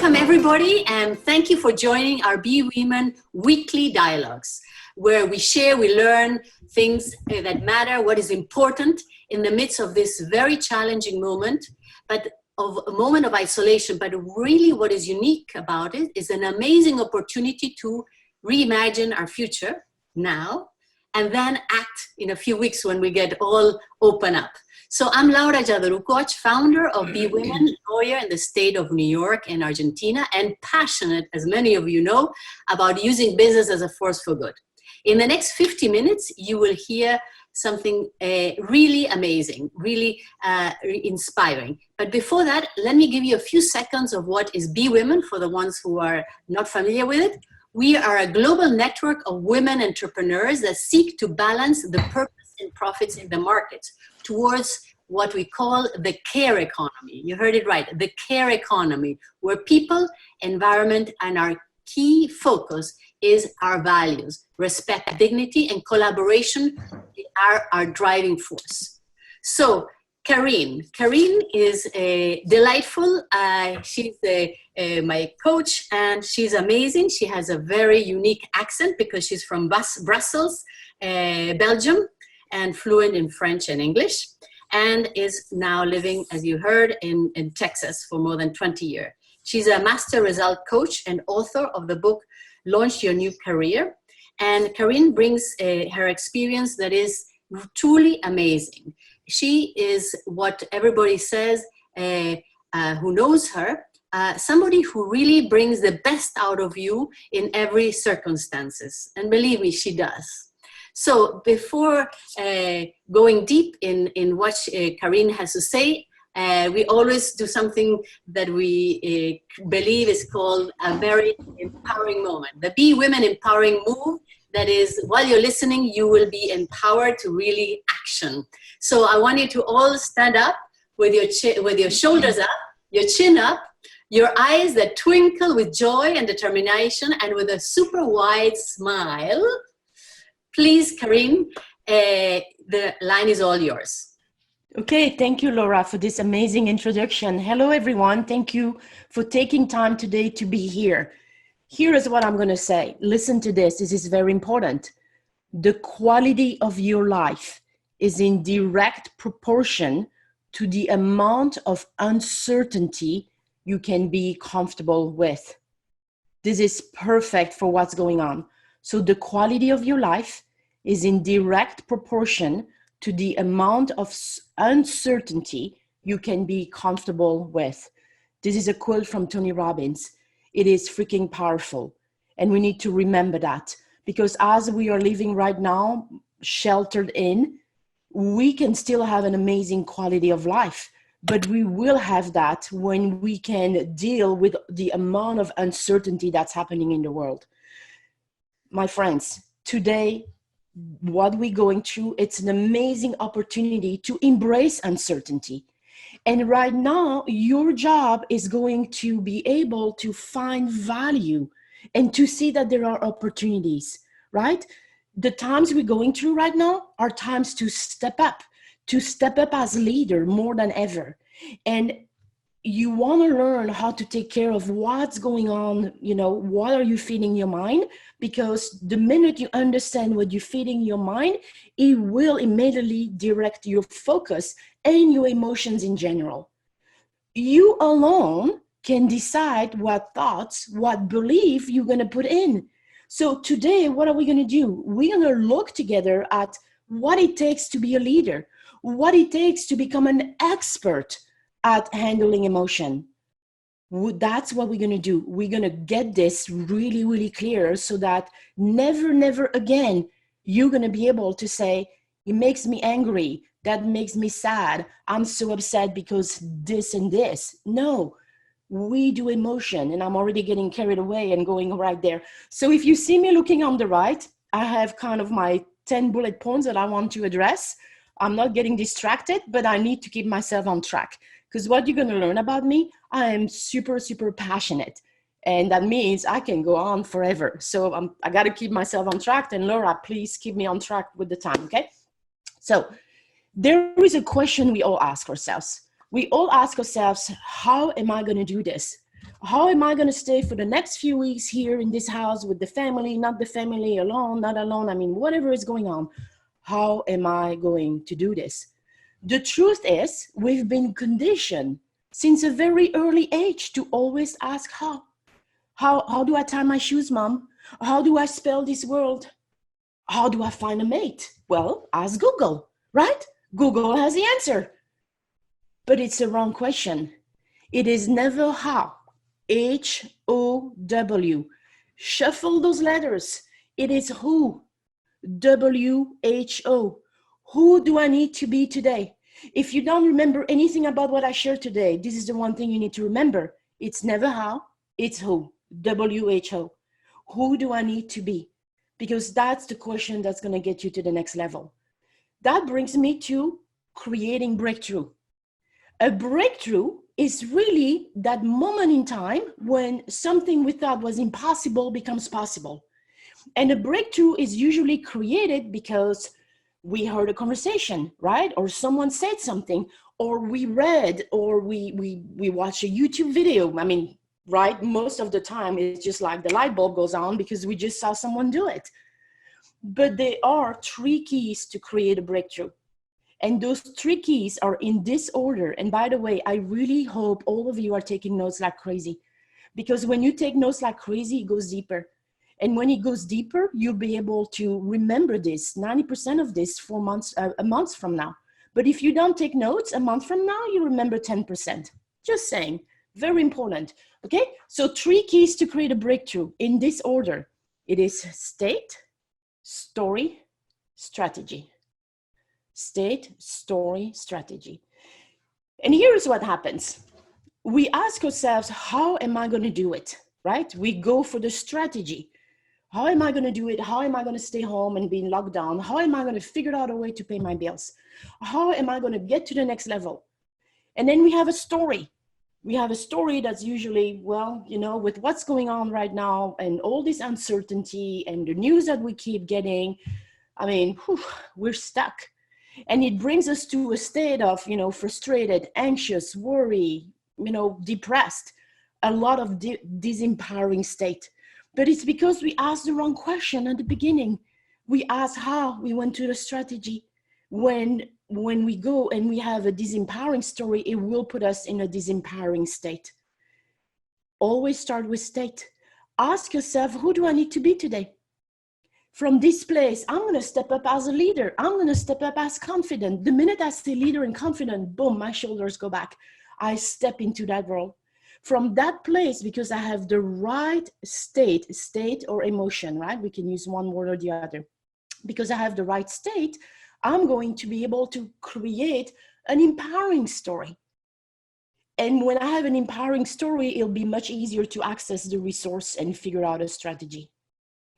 Welcome everybody, and thank you for joining our Be Women weekly dialogues, where we share, we learn things that matter, what is important in the midst of this very challenging moment, but of a moment of isolation. But really what is unique about it is an amazing opportunity to reimagine our future now, and then act in a few weeks when we get all open up. So I'm Giadorou, Koch, founder of Be Women, lawyer in the state of New York and Argentina, and passionate, as many of you know, about using business as a force for good. In the next 50 minutes, you will hear something really amazing, really inspiring. But before that, let me give you a few seconds of what is Be Women for the ones who are not familiar with it. We are a global network of women entrepreneurs that seek to balance the purpose and profits in the market towards what we call the care economy. You heard it right, the care economy, where people, environment, and our key focus is our values. Respect, dignity, and collaboration are our driving force. So, Carine is delightful. She's my coach, and she's amazing. She has a very unique accent because she's from Brussels, Belgium, and fluent in French and English, and is now living, as you heard, in Texas for more than 20 years. She's a master result coach and author of the book, Launch Your New Career. And Carine brings her experience that is truly amazing. She is what everybody says, who knows her, somebody who really brings the best out of you in every circumstances. And believe me, she does. So before going deep in what Carine has to say, we always do something that we believe is called a very empowering moment. The Be Women Empowering Move, that is, while you're listening, you will be empowered to really action. So I want you to all stand up with your shoulders up, your chin up, your eyes that twinkle with joy and determination, and with a super wide smile. Please, Carine, the line is all yours. Okay, thank you, Laura, for this amazing introduction. Hello, everyone. Thank you for taking time today to be here. Here is what I'm going to say. Listen to this. This is very important. The quality of your life is in direct proportion to the amount of uncertainty you can be comfortable with. This is perfect for what's going on. So the quality of your life is in direct proportion to the amount of uncertainty you can be comfortable with. This is a quote from Tony Robbins. It is freaking powerful. And we need to remember that, because as we are living right now, sheltered in, we can still have an amazing quality of life, but we will have that when we can deal with the amount of uncertainty that's happening in the world. My friends, today, what we're going through, it's an amazing opportunity to embrace uncertainty. And right now, your job is going to be able to find value and to see that there are opportunities, right? The times we're going through right now are times to step up as leader more than ever. And you want to learn how to take care of what's going on, what are you feeding your mind? Because the minute you understand what you're feeding your mind, it will immediately direct your focus and your emotions in general. You alone can decide what thoughts, what belief you're going to put in. So today, what are we going to do? We're going to look together at what it takes to be a leader, what it takes to become an expert at handling emotion. That's what we're going to do. We're going to get this really, really clear so that never again, you're going to be able to say, it makes me angry. That makes me sad. I'm so upset because this and this. No, we do emotion, and I'm already getting carried away and going right there. So if you see me looking on the right, I have kind of my 10 bullet points that I want to address. I'm not getting distracted, but I need to keep myself on track. Because what you're going to learn about me, I am super, super passionate. And that means I can go on forever. So I got to keep myself on track. And Laura, please keep me on track with the time, okay? So there is a question we all ask ourselves. We all ask ourselves, how am I going to do this? How am I going to stay for the next few weeks here in this house with the family, not the family, alone, not alone? I mean, whatever is going on, how am I going to do this? The truth is, we've been conditioned since a very early age to always ask how. How do I tie my shoes, Mom? How do I spell this word? How do I find a mate? Well, ask Google, right? Google has the answer. But it's the wrong question. It is never how. H-O-W. Shuffle those letters. It is who. W-H-O. Who do I need to be today? If you don't remember anything about what I shared today, this is the one thing you need to remember. It's never how, it's who. W-H-O. Who do I need to be? Because that's the question that's going to get you to the next level. That brings me to creating breakthrough. A breakthrough is really that moment in time when something we thought was impossible becomes possible. And a breakthrough is usually created because we heard a conversation, right? Or someone said something, or we read, or we watched a YouTube video. I mean, right? Most of the time, it's just like the light bulb goes on because we just saw someone do it. But there are 3 keys to create a breakthrough. And those 3 keys are in this order. And by the way, I really hope all of you are taking notes like crazy, because when you take notes like crazy, it goes deeper. And when it goes deeper, you'll be able to remember this, 90% of this 4 months, a month from now. But if you don't take notes, a month from now, you remember 10%. Just saying, very important. Okay, so 3 keys to create a breakthrough in this order. It is state, story, strategy. State, story, strategy. And here's what happens. We ask ourselves, how am I going to do it, right? We go for the strategy. How am I going to do it? How am I going to stay home and be in lockdown? How am I going to figure out a way to pay my bills? How am I going to get to the next level? And then we have a story. We have a story that's usually, well, you know, with what's going on right now and all this uncertainty and the news that we keep getting, I mean, we're stuck. And it brings us to a state of, you know, frustrated, anxious, worry, you know, depressed, a lot of disempowering state. But it's because we asked the wrong question at the beginning. We asked how, we went to the strategy. When we go and we have a disempowering story, it will put us in a disempowering state. Always start with state. Ask yourself, who do I need to be today? From this place, I'm going to step up as a leader. I'm going to step up as confident. The minute I say leader and confident, boom, my shoulders go back. I step into that role. From that place, because I have the right state or emotion, right? We can use one word or the other. Because I have the right state, I'm going to be able to create an empowering story. And when I have an empowering story, it'll be much easier to access the resource and figure out a strategy.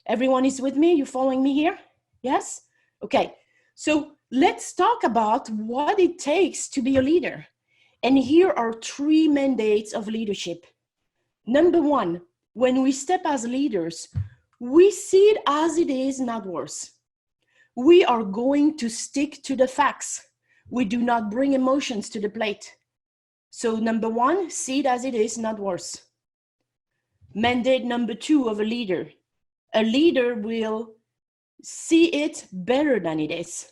Everyone is with me? You following me here? Yes? Okay. So let's talk about what it takes to be a leader. And here are 3 mandates of leadership. Number 1, when we step as leaders, we see it as it is, not worse. We are going to stick to the facts. We do not bring emotions to the plate. So number 1, see it as it is, not worse. Mandate number 2 of a leader will see it better than it is.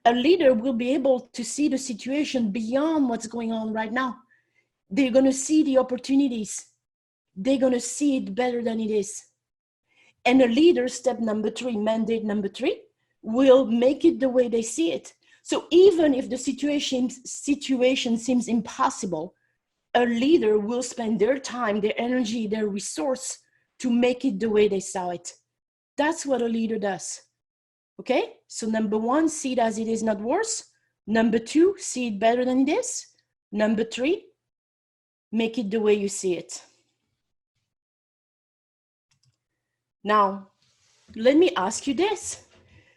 A leader will be able to see the situation beyond what's going on right now. They're going to see the opportunities. They're going to see it better than it is. And a leader, step number 3, mandate number 3, will make it the way they see it. So even if the situation seems impossible, a leader will spend their time, their energy, their resource to make it the way they saw it. That's what a leader does. Okay? So number 1, see it as it is, not worse. Number 2, see it better than it is. Number 3, make it the way you see it. Now, let me ask you this.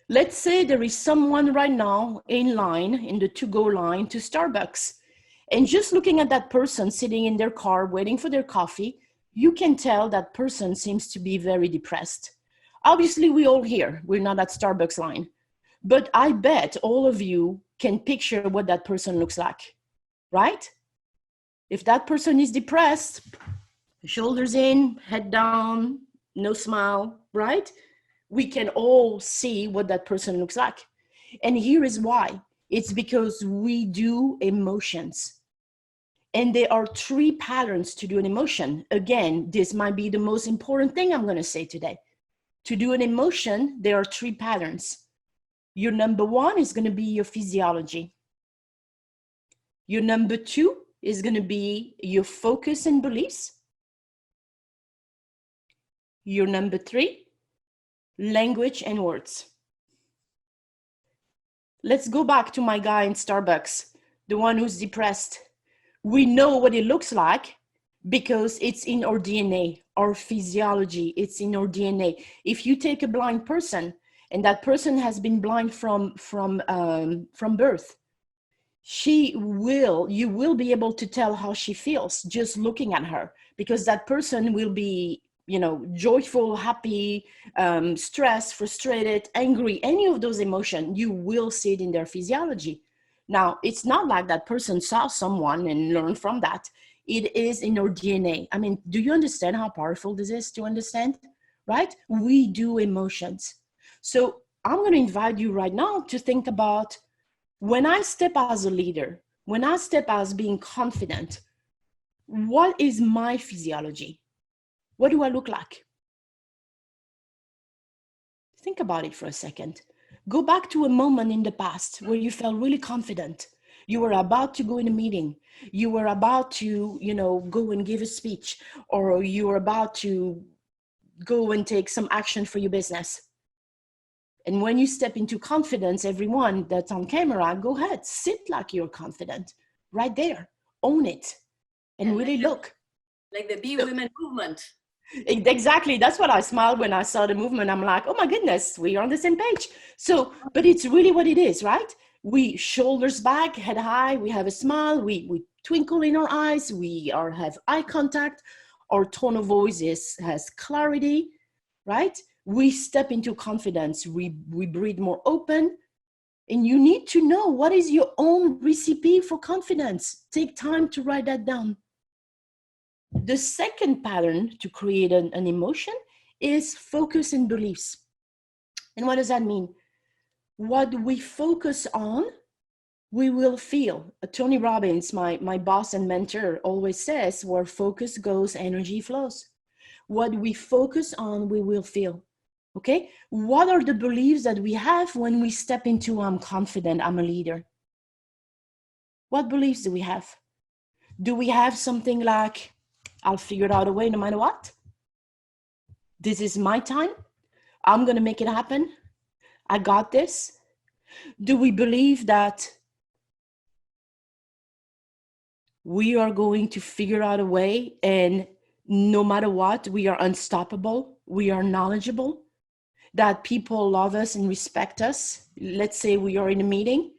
Let's say there is someone right now in line, in the to-go line to Starbucks. And just looking at that person sitting in their car waiting for their coffee, you can tell that person seems to be very depressed. Obviously, we all here, we're not at Starbucks line. But I bet all of you can picture what that person looks like, right? If that person is depressed, Shoulders in, head down, no smile, right? We can all see what that person looks like. And here is why. It's because we do emotions. And there are 3 patterns to do an emotion. Again, this might be the most important thing I'm going to say today. To do an emotion, there are 3 patterns. Your number 1 is going to be your physiology. Your number 2 is going to be your focus and beliefs. Your number 3, language and words. Let's go back to my guy in Starbucks, the one who's depressed. We know what it looks like because it's in our DNA, our physiology, it's in our DNA. If you take a blind person and that person has been blind from birth, you will be able to tell how she feels just looking at her, because that person will be, joyful, happy, stressed, frustrated, angry, any of those emotions, you will see it in their physiology. Now, it's not like that person saw someone and learned from that. It is in our DNA. I mean, do you understand how powerful this is to understand, right? We do emotions. So I'm going to invite you right now to think about, when I step as a leader, when I step as being confident, what is my physiology? What do I look like? Think about it for a second. Go back to a moment in the past where you felt really confident. You were about to go in a meeting. You were about to, go and give a speech, or you were about to go and take some action for your business. And when you step into confidence, everyone that's on camera, go ahead, sit like you're confident right there, own it, and really look. Like the Be Women movement. Exactly. That's what I smiled when I saw the movement. I'm like, oh my goodness, we are on the same page. So, but it's really what it is, right? We shoulders back, head high, we have a smile, we twinkle in our eyes, have eye contact, our tone of voice has clarity, right? We step into confidence, we breathe more open. And you need to know, what is your own recipe for confidence? Take time to write that down. The second pattern to create an emotion is focus and beliefs. And what does that mean? What we focus on, we will feel. Tony Robbins, my boss and mentor, always says, where focus goes, energy flows. What we focus on, we will feel. Okay? What are the beliefs that we have when we step into, I'm confident, I'm a leader? What beliefs do we have? Do we have something like, I'll figure out a way no matter what? This is my time. I'm going to make it happen. I got this. Do we believe that we are going to figure out a way, and no matter what, we are unstoppable, we are knowledgeable, that people love us and respect us? Let's say we are in a meeting.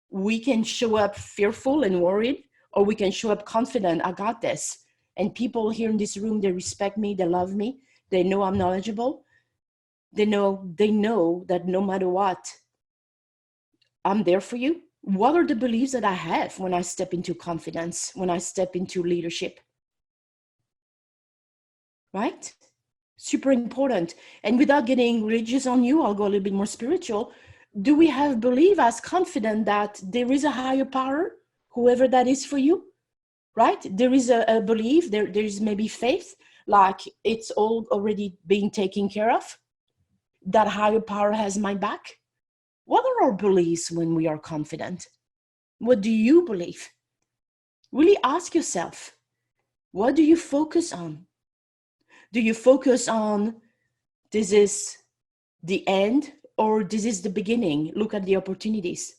We can show up fearful and worried, or we can show up confident, I got this. And people here in this room, they respect me, they love me, they know I'm knowledgeable. They know that no matter what, I'm there for you. What are the beliefs that I have when I step into confidence, when I step into leadership? Right? Super important. And without getting religious on you, I'll go a little bit more spiritual. Do we have belief as confident that there is a higher power, whoever that is for you? Right? There is a belief, there is maybe faith, like it's all already being taken care of. That higher power has my back. What are our beliefs when we are confident? What do you believe? Really ask yourself, what do you focus on? Do you focus on, this is the end, or this is the beginning? Look at the opportunities.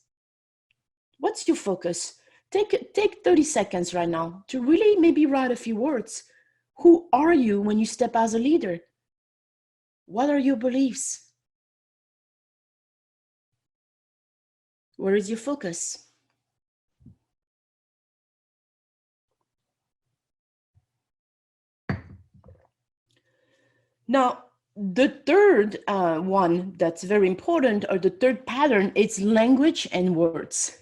What's your focus? Take 30 seconds right now to really maybe write a few words. Who are you when you step as a leader? What are your beliefs? Where is your focus? Now, the third one that's very important, or the third pattern, it's language and words.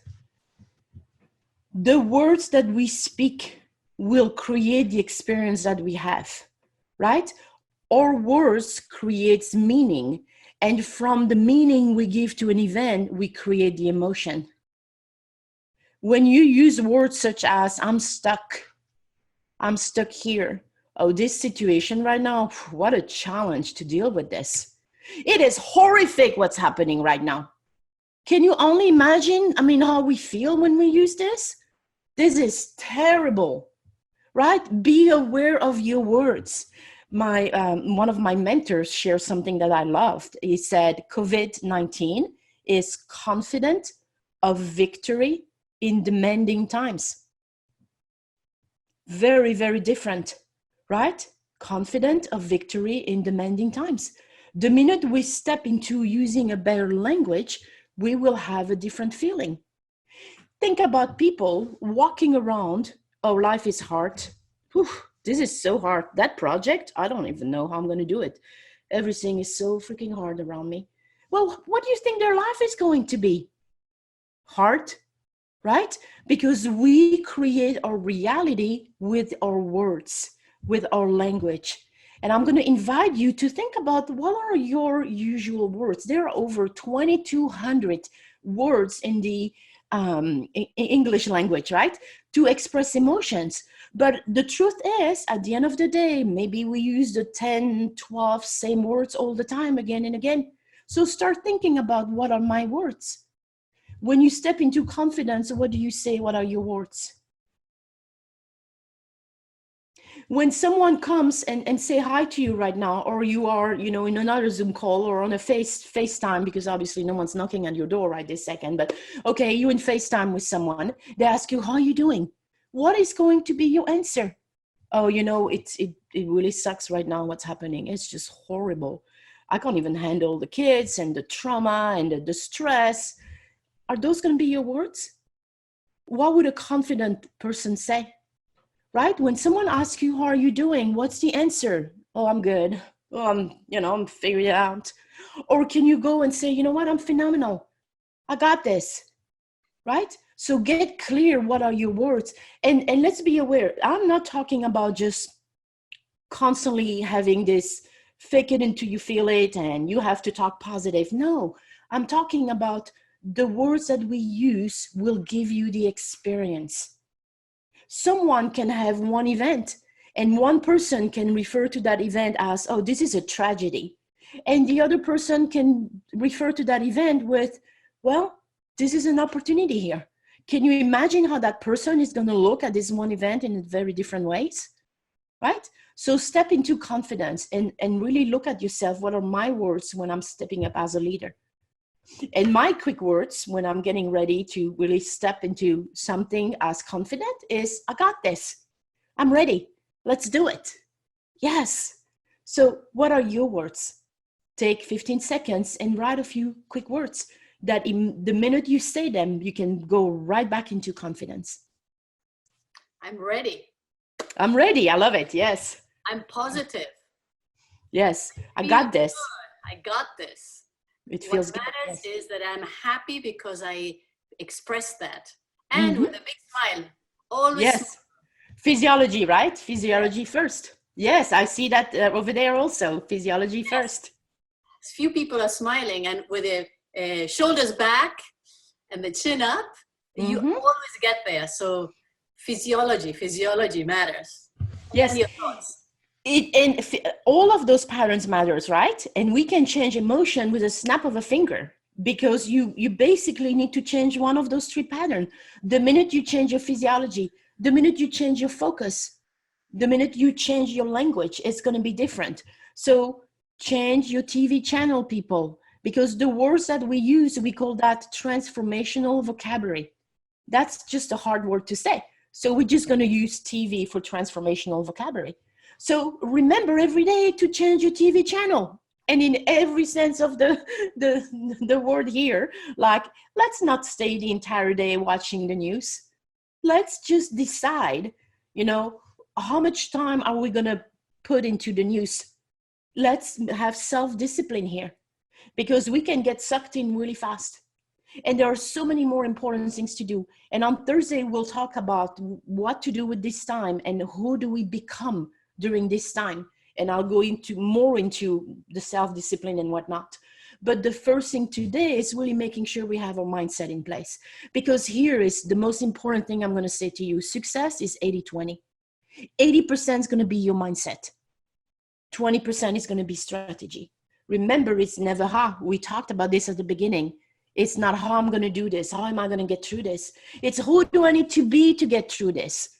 The words that we speak will create the experience that we have, right? Our words creates meaning, and from the meaning we give to an event, we create the emotion. When you use words such as I'm stuck here, oh, this situation right now, what a challenge to deal with this. It is horrific what's happening right now. Can you only imagine, how we feel when we use this? This is terrible, right? Be aware of your words. One of my mentors shared something that I loved. He said, COVID-19 is confident of victory in demanding times. Very, very different, right? Confident of victory in demanding times. The minute we step into using a better language, we will have a different feeling. Think about people walking around, oh, life is hard. Whew, this is so hard. That project, I don't even know how I'm going to do it. Everything is so freaking hard around me. Well, what do you think their life is going to be? Hard, right? Because we create our reality with our words, with our language. And I'm going to invite you to think about what are your usual words. There are over 2,200 words in the English language, right? To express emotions. But the truth is, at the end of the day, maybe we use the 10, 12 same words all the time, again and again. So start thinking about what are my words. When you step into confidence, what do you say? What are your words? When someone comes and say hi to you right now, or you are, in another Zoom call or on a FaceTime, because obviously no one's knocking at your door right this second, but okay, you in FaceTime with someone, they ask you, how are you doing? What is going to be your answer? Oh, it really sucks right now what's happening. It's just horrible. I can't even handle the kids and the trauma and the stress. Are those going to be your words? What would a confident person say? Right? When someone asks you, how are you doing? What's the answer? Oh, I'm good. Oh, I'm figuring it out. Or can you go and say, you know what? I'm phenomenal. I got this. Right? So get clear. What are your words? And let's be aware. I'm not talking about just constantly having this fake it until you feel it and you have to talk positive. No, I'm talking about the words that we use will give you the experience. Someone can have one event and one person can refer to that event as, oh, this is a tragedy. And the other person can refer to that event with, well, this is an opportunity here. Can you imagine how that person is going to look at this one event in very different ways? Right? So step into confidence and really look at yourself. What are my words when I'm stepping up as a leader? And my quick words when I'm getting ready to really step into something as confident is, I got this. I'm ready. Let's do it. Yes. So what are your words? Take 15 seconds and write a few quick words that the minute you say them, you can go right back into confidence. I'm ready. I'm ready. I love it. Yes. I'm positive. Yes. I got this. I got this. It feels what matters good. Yes. is that I'm happy because I expressed that. And with a big smile. Always. Yes. Physiology, right? Physiology first. Yes, I see that over there also. Physiology first. Few people are smiling and with the shoulders back and the chin up, you always get there. So physiology matters. Yes. And your thoughts. All of those patterns matters, right? And we can change emotion with a snap of a finger, because you basically need to change one of those three patterns. The minute you change your physiology, the minute you change your focus, the minute you change your language, it's going to be different. So change your TV channel, people, because the words that we use, we call that transformational vocabulary. That's just a hard word to say. So we're just going to use TV for transformational vocabulary. So remember every day to change your TV channel. And in every sense of the word here, like, let's not stay the entire day watching the news. Let's just decide, how much time are we going to put into the news? Let's have self-discipline here, because we can get sucked in really fast. And there are so many more important things to do. And on Thursday, we'll talk about what to do with this time and who do we become during this time. And I'll go into more into the self-discipline and whatnot. But the first thing today is really making sure we have our mindset in place. Because here is the most important thing I'm going to say to you. Success is 80-20. 80% is going to be your mindset. 20% is going to be strategy. Remember, it's never how. We talked about this at the beginning. It's not how I'm going to do this. How am I going to get through this? It's who do I need to be to get through this?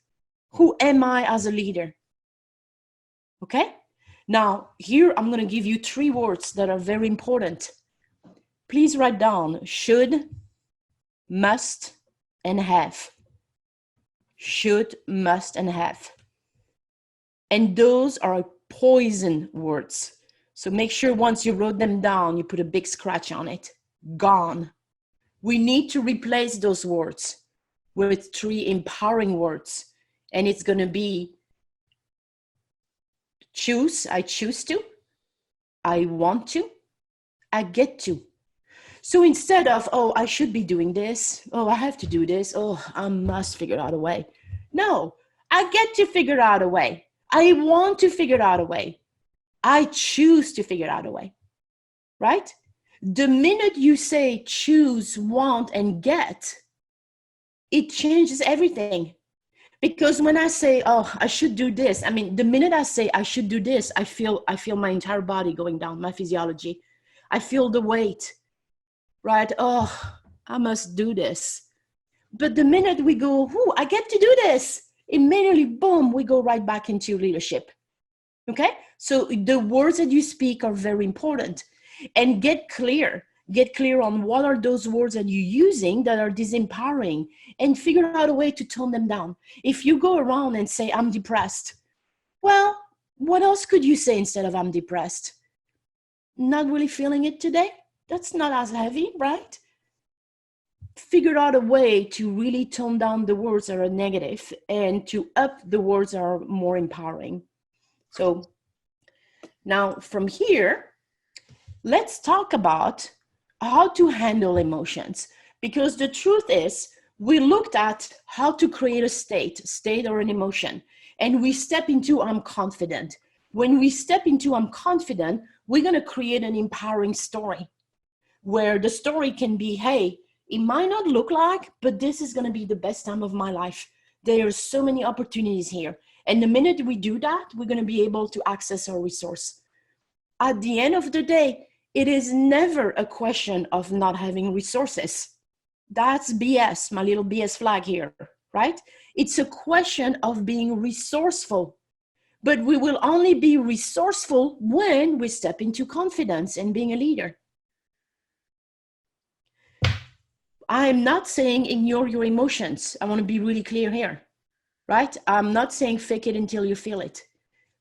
Who am I as a leader? Okay? Now, here I'm going to give you 3 words that are very important. Please write down should, must, and have. Should, must, and have. And those are poison words. So make sure once you wrote them down, you put a big scratch on it. Gone. We need to replace those words with 3 empowering words. And it's going to be choose, I choose to, I want to, I get to. So instead of, oh, I should be doing this, oh, I have to do this, oh, I must figure out a way. No, I get to figure out a way. I want to figure out a way. I choose to figure out a way, right? The minute you say choose, want, and get, it changes everything. Because when I say, oh, I should do this, I mean, the minute I say I should do this, I feel my entire body going down, my physiology. I feel the weight, right? Oh, I must do this. But the minute we go, oh, I get to do this, immediately, boom, we go right back into leadership. Okay? So the words that you speak are very important. And get clear on what are those words that you're using that are disempowering, and figure out a way to tone them down. If you go around and say, I'm depressed, well, what else could you say instead of I'm depressed? Not really feeling it today? That's not as heavy, right? Figure out a way to really tone down the words that are negative and to up the words that are more empowering. So now from here, let's talk about how to handle emotions, because the truth is we looked at how to create a state or an emotion, and we step into I'm confident. When we step into I'm confident, we're going to create an empowering story where the story can be, hey, it might not look like, but this is going to be the best time of my life. There are so many opportunities here. And the minute we do that, we're going to be able to access our resource. At the end of the day, it is never a question of not having resources. That's BS, my little BS flag here, right? It's a question of being resourceful. But we will only be resourceful when we step into confidence and being a leader. I am not saying ignore your emotions. I want to be really clear here, right? I'm not saying fake it until you feel it.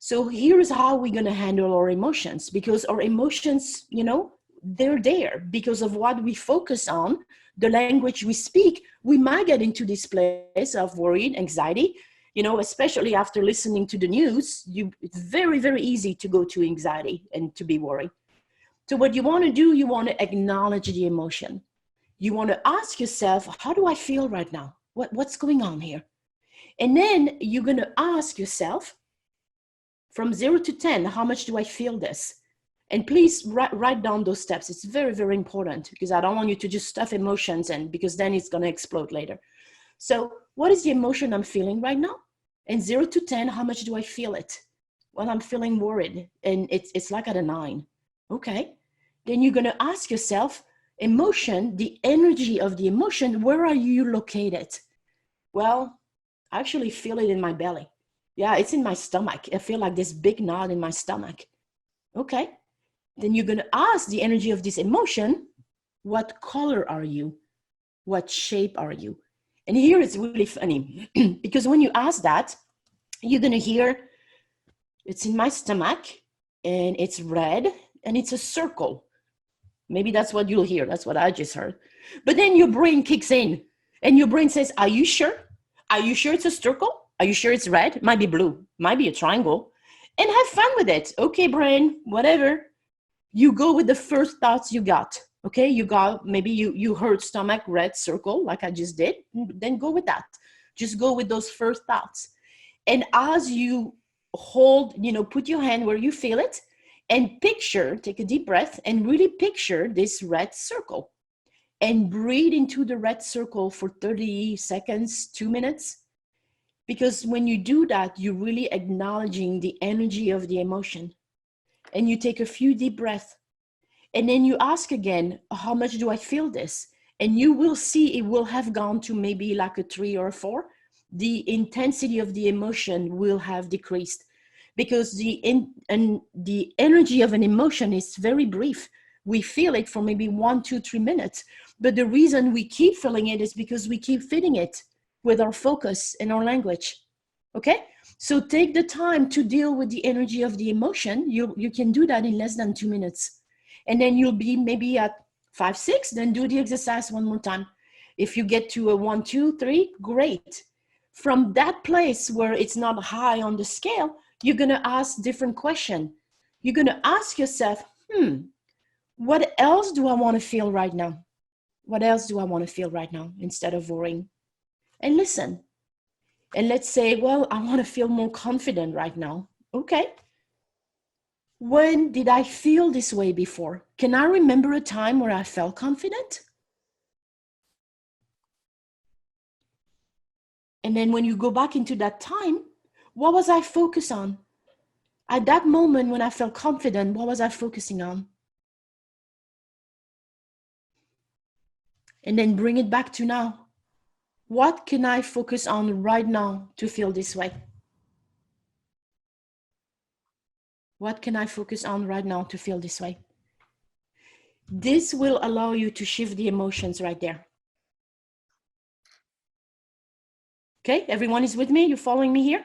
So here's how we're going to handle our emotions, because our emotions, you know, they're there because of what we focus on, the language we speak. We might get into this place of worry, anxiety, you know, especially after listening to the news. It's very, very easy to go to anxiety and to be worried. So what you want to do, you want to acknowledge the emotion. You want to ask yourself, how do I feel right now? What's going on here? And then you're going to ask yourself, from 0 to 10, how much do I feel this? And please write down those steps. It's very, very important, because I don't want you to just stuff emotions in, because then it's going to explode later. So what is the emotion I'm feeling right now? And 0 to 10, how much do I feel it? Well, I'm feeling worried, and it's like at a 9. Okay. Then you're going to ask yourself, emotion, the energy of the emotion, where are you located? Well, I actually feel it in my belly. Yeah, it's in my stomach. I feel like this big knot in my stomach. Okay. Then you're going to ask the energy of this emotion, what color are you? What shape are you? And here it's really funny because when you ask that, you're going to hear it's in my stomach and it's red and it's a circle. Maybe that's what you'll hear. That's what I just heard. But then your brain kicks in and your brain says, are you sure? Are you sure it's a circle? Are you sure it's red? It might be blue, might be a triangle. And have fun with it. Okay, brain, whatever. You go with the first thoughts you got. Okay, you got, maybe you heard stomach, red circle, like I just did, then go with that. Just go with those first thoughts. And as you hold, put your hand where you feel it and picture, take a deep breath and really picture this red circle and breathe into the red circle for 30 seconds, 2 minutes. Because when you do that, you're really acknowledging the energy of the emotion. And you take a few deep breaths. And then you ask again, how much do I feel this? And you will see it will have gone to maybe like a 3 or a 4. The intensity of the emotion will have decreased, because the energy of an emotion is very brief. We feel it for maybe 1, 2, 3 minutes. But the reason we keep feeling it is because we keep feeding it with our focus and our language. Okay? So take the time to deal with the energy of the emotion. You can do that in less than 2 minutes. And then you'll be maybe at 5, 6, then do the exercise one more time. If you get to a 1, 2, 3, great. From that place where it's not high on the scale, you're going to ask different questions. You're going to ask yourself, what else do I want to feel right now? What else do I want to feel right now, instead of worrying? And listen. And let's say, well, I want to feel more confident right now. Okay. When did I feel this way before? Can I remember a time where I felt confident? And then when you go back into that time, what was I focused on? At that moment when I felt confident, what was I focusing on? And then bring it back to now. What can I focus on right now to feel this way? What can I focus on right now to feel this way? This will allow you to shift the emotions right there. Okay, everyone is with me? You following me here?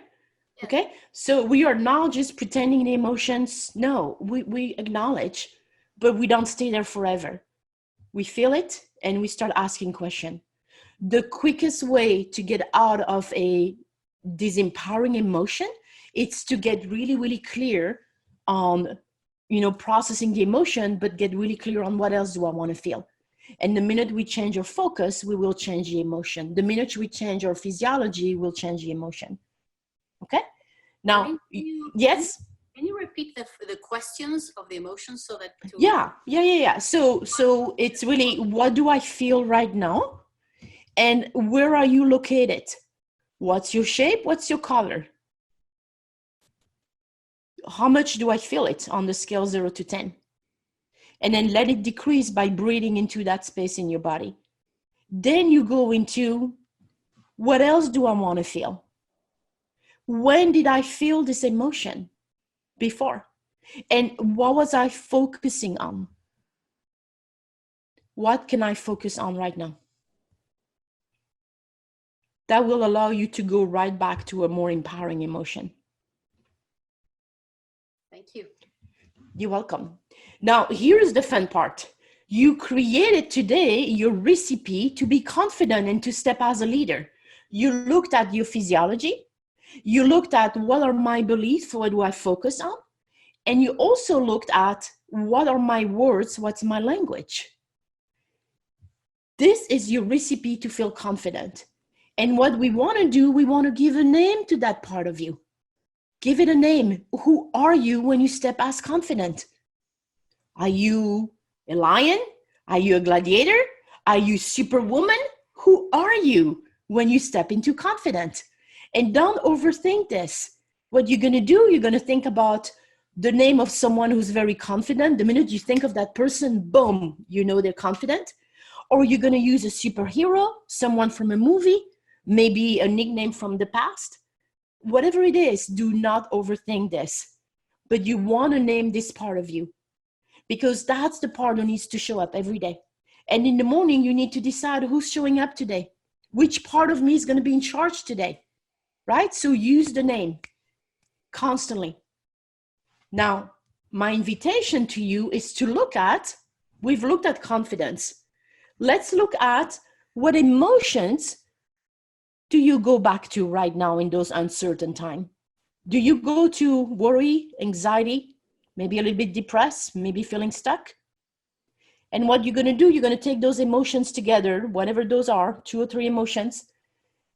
Yeah. Okay, so we are now just pretending the emotions. No, we acknowledge, but we don't stay there forever. We feel it and we start asking questions. The quickest way to get out of a disempowering emotion is to get really, really clear on, processing the emotion, but get really clear on what else do I want to feel. And the minute we change our focus, we will change the emotion. The minute we change our physiology, we'll change the emotion. Okay? Now, yes? Can you repeat the questions of the emotions so that? Yeah. So it's really, what do I feel right now? And where are you located? What's your shape? What's your color? How much do I feel it on the scale 0 to 10? And then let it decrease by breathing into that space in your body. Then you go into, what else do I want to feel? When did I feel this emotion before? And what was I focusing on? What can I focus on right now? That will allow you to go right back to a more empowering emotion. Thank you. You're welcome. Now, here's the fun part. You created today your recipe to be confident and to step as a leader. You looked at your physiology. You looked at, what are my beliefs? What do I focus on? And you also looked at, what are my words? What's my language? This is your recipe to feel confident. And what we want to do, we want to give a name to that part of you. Give it a name. Who are you when you step as confident? Are you a lion? Are you a gladiator? Are you superwoman? Who are you when you step into confidence? And don't overthink this. What you're going to do, you're going to think about the name of someone who's very confident. The minute you think of that person, boom, you know they're confident. Or you're going to use a superhero, someone from a movie, maybe a nickname from the past. Whatever it is, do not overthink this. But you want to name this part of you, because that's the part who needs to show up every day. And in the morning, you need to decide who's showing up today. Which part of me is going to be in charge today, right? So use the name constantly. Now, my invitation to you is to look at, we've looked at confidence. Let's look at, what emotions do you go back to right now in those uncertain times? Do you go to worry, anxiety, maybe a little bit depressed, maybe feeling stuck? And what you're going to do, you're going to take those emotions together, whatever those are, 2 or 3 emotions,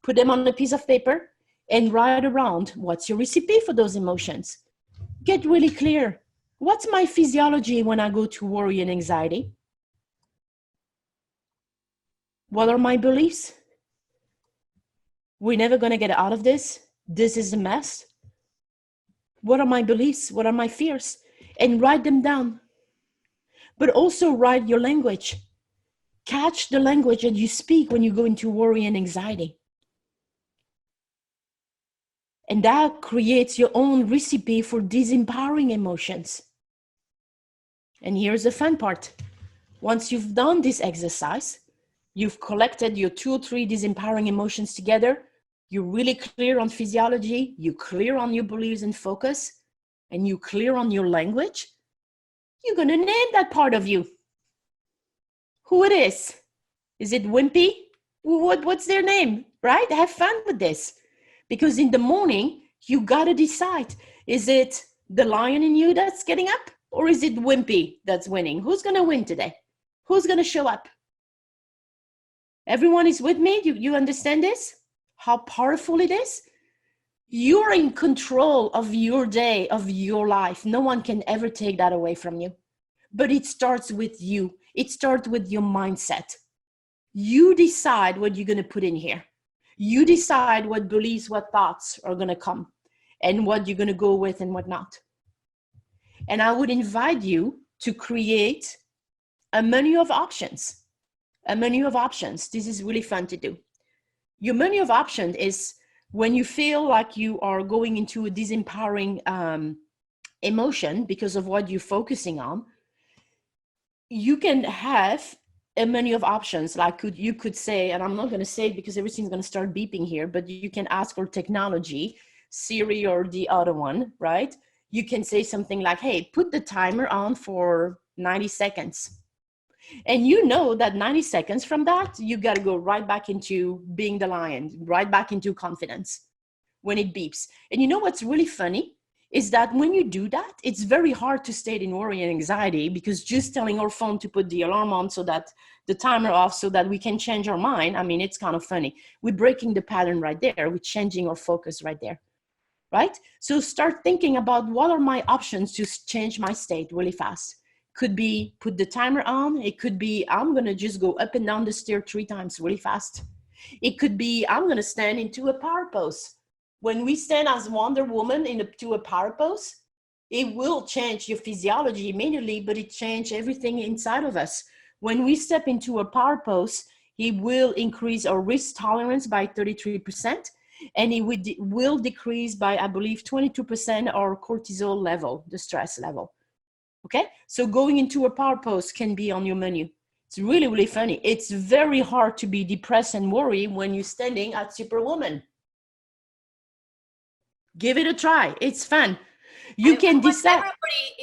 put them on a piece of paper and write around what's your recipe for those emotions. Get really clear. What's my physiology when I go to worry and anxiety? What are my beliefs? We're never going to get out of this. This is a mess. What are my beliefs? What are my fears? And write them down. But also write your language. Catch the language that you speak when you go into worry and anxiety. And that creates your own recipe for disempowering emotions. And here's the fun part. Once you've done this exercise, you've collected your 2 or 3 disempowering emotions together, you're really clear on physiology, you're clear on your beliefs and focus, and you're clear on your language, you're going to name that part of you. Who it is? Is it wimpy? What's their name, right? Have fun with this. Because in the morning, you got to decide, is it the lion in you that's getting up? Or is it wimpy that's winning? Who's going to win today? Who's going to show up? Everyone is with me? You understand this? How powerful it is? You're in control of your day, of your life. No one can ever take that away from you. But it starts with you. It starts with your mindset. You decide what you're going to put in here. You decide what beliefs, what thoughts are going to come, and what you're going to go with and what not. And I would invite you to create a menu of options. A menu of options. This is really fun to do. Your menu of options is when you feel like you are going into a disempowering emotion because of what you're focusing on. You can have a menu of options. Like you could say, and I'm not going to say it because everything's going to start beeping here, but you can ask for technology, Siri or the other one, right? You can say something like, hey, put the timer on for 90 seconds. And you know that 90 seconds from that, you got to go right back into being the lion, right back into confidence when it beeps. And you know what's really funny is that when you do that, it's very hard to stay in worry and anxiety, because just telling our phone to put the alarm on so that the timer off so that we can change our mind, I mean, it's kind of funny. We're breaking the pattern right there. We're changing our focus right there, right? So start thinking about what are my options to change my state really fast. Could be put the timer on. It could be I'm going to just go up and down the stair 3 times really fast. It could be I'm going to stand into a power pose. When we stand as Wonder Woman into a power pose, it will change your physiology immediately, but it changes everything inside of us. When we step into a power pose, it will increase our risk tolerance by 33%, and it will decrease by, I believe, 22% our cortisol level, the stress level. Okay, so going into a power pose can be on your menu. It's really, really funny. It's very hard to be depressed and worry when you're standing at Superwoman. Give it a try. It's fun. You can decide.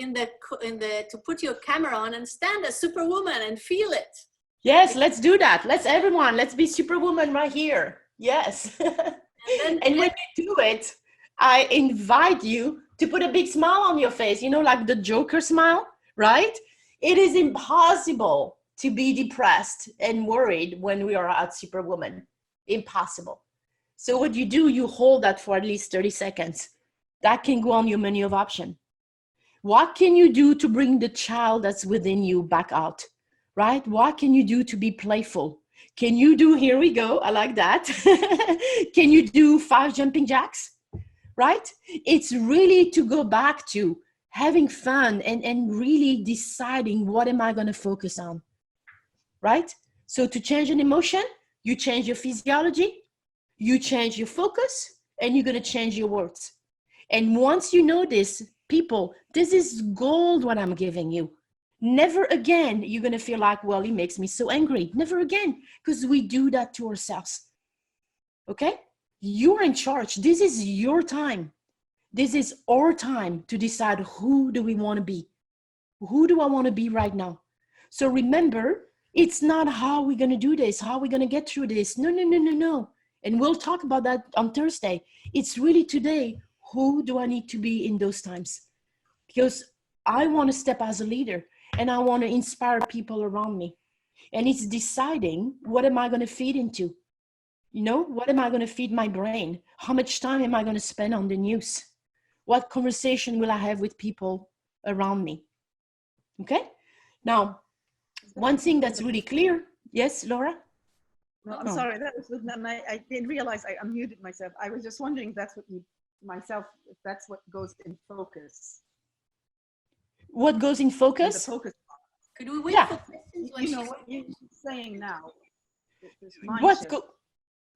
Everybody to put your camera on and stand as Superwoman and feel it. Yes, let's do that. Let's be Superwoman right here. Yes. And when you do it, I invite you to put a big smile on your face, you know, like the Joker smile, right? It is impossible to be depressed and worried when we are at Superwoman. Impossible. So what you do, you hold that for at least 30 seconds. That can go on your menu of options. What can you do to bring the child that's within you back out, right? What can you do to be playful? Can you do, here we go, I like that. Can you do 5 jumping jacks, right? It's really to go back to having fun and really deciding what am I going to focus on, right? So to change an emotion, you change your physiology, you change your focus, and you're going to change your words. And once you know this, people, this is gold what I'm giving you. Never again you're going to feel like, well, he makes me so angry. Never again, because we do that to ourselves. Okay? You're in charge. This is your time. This is our time to decide who do we want to be. Who do I want to be right now? So remember, it's not how we're going to do this, how we're going to get through this. No. And we'll talk about that on Thursday. It's really today. Who do I need to be in those times? Because I want to step as a leader. and I want to inspire people around me. And it's deciding, what am I going to feed into? You know, what am I going to feed my brain? How much time am I going to spend on the news? What conversation will I have with people around me? Okay. Now, one thing that's really clear. Yes, Laura? No, I'm sorry. That was, I didn't realize I unmuted myself. I was just wondering if that's what you, if that's what goes in focus. What goes in focus? The focus. Could we wait for questions? You know what you're saying now.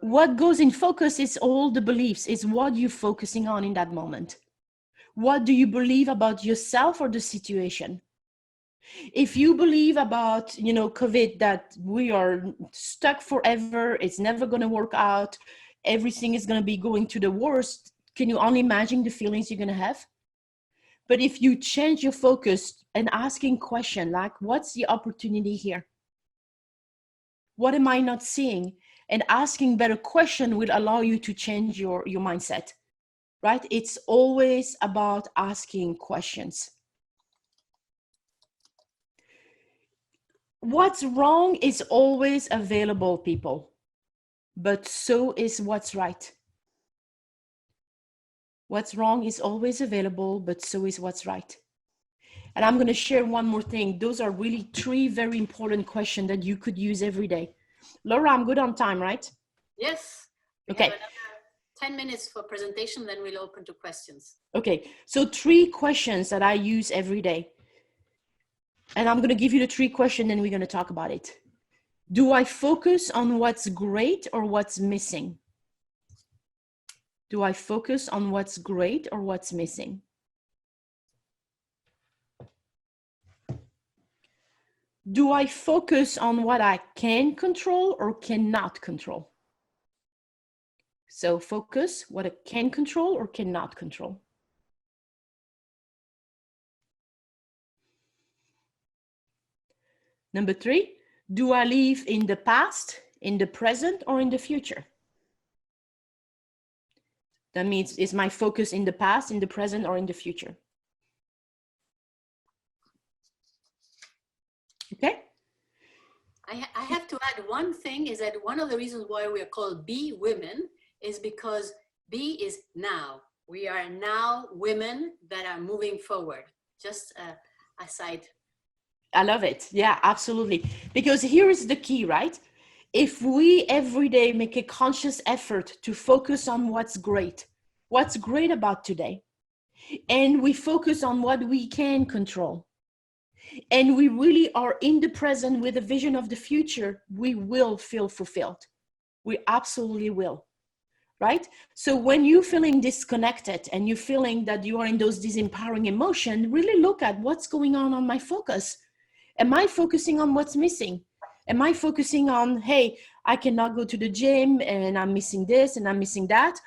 What goes in focus is all the beliefs, is what you're focusing on in that moment. What do you believe about yourself or the situation? If you believe about, you know, COVID, that we are stuck forever, it's never going to work out, everything is going to be going to the worst, can you only imagine the feelings you're going to have? But if you change your focus and asking question like, what's the opportunity here? What am I not seeing? And asking better question will allow you to change your mindset, right? It's always about asking questions. What's wrong is always available, people, but so is what's right. What's wrong is always available, but so is what's right. And I'm going to share one more thing. Those are really 3 very important questions that you could use every day. Laura, I'm good on time, right? Yes. Okay. Have another 10 minutes for presentation, then we'll open to questions. Okay. So 3 questions that I use every day. And I'm going to give you the 3 questions and we're going to talk about it. Do I focus on what's great or what's missing? Do I focus on what's great or what's missing? Do I focus on what I can control or cannot control? So focus what I can control or cannot control. Number 3, do I live in the past, in the present, or in the future? That means, is my focus in the past, in the present, or in the future? Okay. I have to add one thing, is that one of the reasons why we are called Be Women is because Be is now. We are now women that are moving forward. Just a side. I love it. Yeah, absolutely. Because here is the key, right? If we every day make a conscious effort to focus on what's great about today, and we focus on what we can control, and we really are in the present with a vision of the future, we will feel fulfilled. We absolutely will, right? So when you're feeling disconnected and you're feeling that you are in those disempowering emotions, really look at what's going on my focus. Am I focusing on what's missing? Am I focusing on, hey, I cannot go to the gym and I'm missing this and I'm missing that?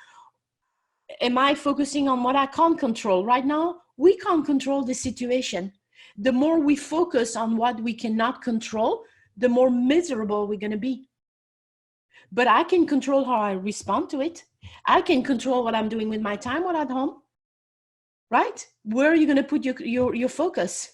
Am I focusing on what I can't control? Right now, we can't control the situation. The more we focus on what we cannot control, the more miserable we're going to be. But I can control how I respond to it. I can control what I'm doing with my time while at home, right? Where are you going to put your focus?